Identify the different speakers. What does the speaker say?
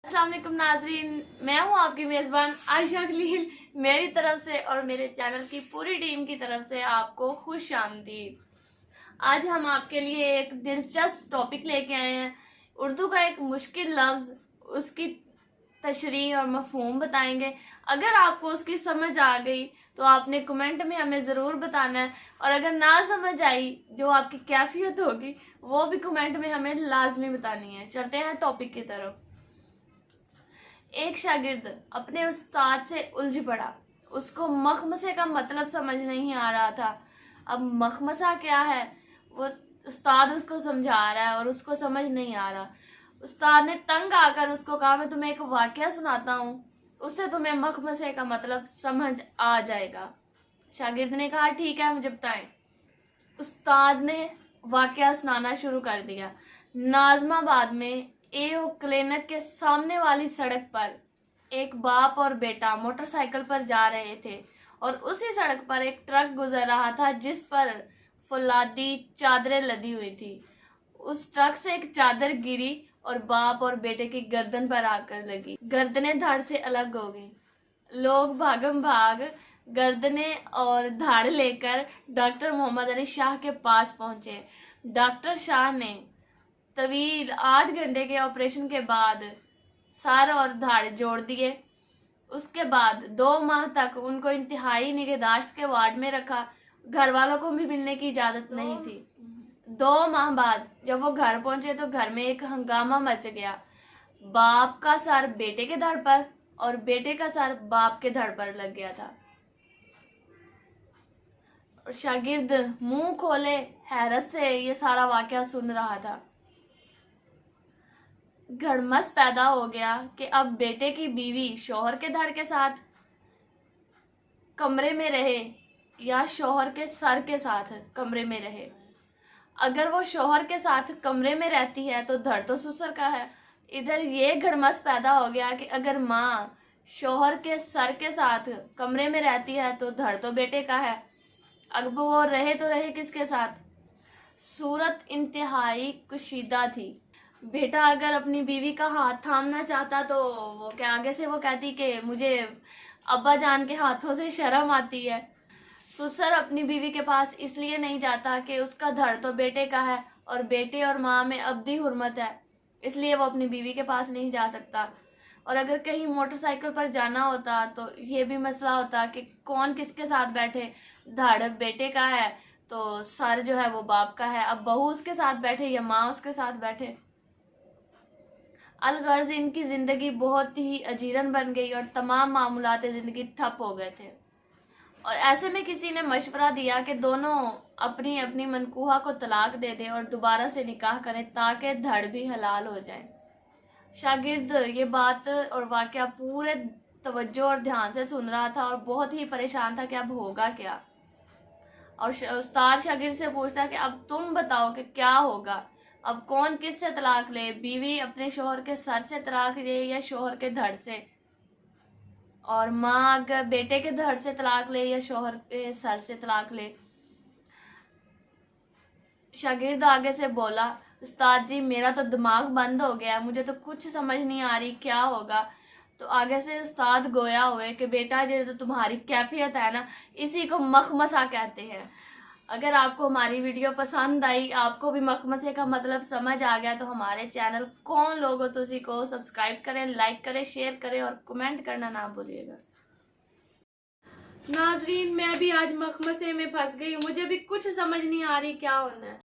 Speaker 1: अस्सलाम वालेकुम नाजरीन, मैं हूं आपकी मेज़बान आयशा खलील। मेरी तरफ से और मेरे चैनल की पूरी टीम की तरफ से आपको खुश आमदीद। आज हम आपके लिए एक दिलचस्प टॉपिक लेके आए हैं। उर्दू का एक मुश्किल लफ्ज़, उसकी तशरीह और मफ़हूम बताएंगे। अगर आपको उसकी समझ आ गई तो आपने कमेंट में हमें ज़रूर बताना है, और अगर ना समझ आई, जो आपकी कैफियत होगी, वो भी कमेंट में हमें लाजमी बतानी है। चलते हैं टॉपिक की तरफ। एक शागिर्द अपने उस्ताद से उलझ पड़ा। उसको मखमसे का मतलब समझ नहीं आ रहा था। अब मखमसा क्या है वो उस्ताद उसको समझा रहा है और उसको समझ नहीं आ रहा। उस्ताद ने तंग आकर उसको कहा, मैं तुम्हें एक वाकया सुनाता हूँ, उससे तुम्हें मखमसे का मतलब समझ आ जाएगा। शागिर्द ने कहा, ठीक है, मुझे बताएं। उस्ताद ने वाकया सुनाना शुरू कर दिया। नाजमाबाद में एओ क्लिनिक के सामने वाली सड़क पर एक बाप और बेटा मोटरसाइकिल पर जा रहे थे, और उसी सड़क पर एक ट्रक गुजर रहा था जिस पर फौलादी चादरें लदी हुई थी। उस ट्रक से एक चादर गिरी और बाप और बेटे की गर्दन पर आकर लगी। गर्दनें धड़ से अलग हो गई। लोग भागम भाग गर्दने और धाड़ लेकर डॉक्टर मोहम्मद अली शाह के पास पहुंचे। डॉक्टर शाह ने तवील 8 घंटे के ऑपरेशन के बाद सर और धाड़ जोड़ दिए। उसके बाद 2 माह तक उनको इंतहाई निगहदाश्त के वार्ड में रखा। घर वालों को भी मिलने की इजाजत नहीं थी। 2 माह बाद जब वो घर पहुंचे तो घर में एक हंगामा मच गया। बाप का सर बेटे के धड़ पर और बेटे का सर बाप के धड़ पर लग गया था। और शागिर्द मुंह खोले हैरत से ये सारा वाकया सुन रहा था। घड़मस पैदा हो गया कि अब बेटे की बीवी शौहर के धड़ के साथ कमरे में रहे या शौहर के सर के साथ कमरे में रहे। अगर वो शौहर के साथ कमरे में रहती है तो धड़ तो ससुर का है। इधर ये घड़मस पैदा हो गया कि अगर माँ शौहर के सर के साथ कमरे में रहती है तो धड़ तो बेटे का है। अब वो रहे तो रहे किसके साथ? सूरत इंतहाई कुशीदा थी। बेटा अगर अपनी बीवी का हाथ थामना चाहता तो वो क्या आगे से वो कहती कि मुझे अब्बा जान के हाथों से शर्म आती है। ससुर अपनी बीवी के पास इसलिए नहीं जाता कि उसका धड़ तो बेटे का है और बेटे और माँ में अब्दी हुर्मत है, इसलिए वो अपनी बीवी के पास नहीं जा सकता। और अगर कहीं मोटरसाइकिल पर जाना होता तो ये भी मसला होता कि कौन किसके साथ बैठे। धड़ बेटे का है तो सर जो है वो बाप का है। अब बहू उसके साथ बैठे या माँ उसके साथ बैठे। अलगर्ज इनकी जिंदगी बहुत ही अजीरन बन गई और तमाम मामूलात जिंदगी ठप हो गए थे। और ऐसे में किसी ने मशवरा दिया कि दोनों अपनी अपनी मनकूहा को तलाक दे दें और दोबारा से निकाह करें ताकि धड़ भी हलाल हो जाए। शागिर्द ये बात और वाकया पूरे तवज्जो और ध्यान से सुन रहा था और बहुत ही परेशान था कि अब होगा क्या। और उस्ताद शागिर्द से पूछता कि अब तुम बताओ कि क्या होगा। अब कौन किस से तलाक ले? बीवी अपने शोहर के सर से तलाक ले या शोहर के धड़ से? और माँ अगर बेटे के धड़ से तलाक ले या शोहर के सर से तलाक ले? शागिर्द आगे से बोला, उस्ताद जी मेरा तो दिमाग बंद हो गया, मुझे तो कुछ समझ नहीं आ रही क्या होगा। तो आगे से उस्ताद गोया हुए कि बेटा ये तो तुम्हारी कैफियत है ना, इसी को मखमसा कहते हैं। अगर आपको हमारी वीडियो पसंद आई, आपको भी मखमसे का मतलब समझ आ गया, तो हमारे चैनल कौन लोगो तुसी को सब्सक्राइब करें, लाइक करें, शेयर करें और कमेंट करना ना भूलिएगा। नाजरीन मैं भी आज मखमसे में फंस गई, मुझे भी कुछ समझ नहीं आ रही क्या होना है।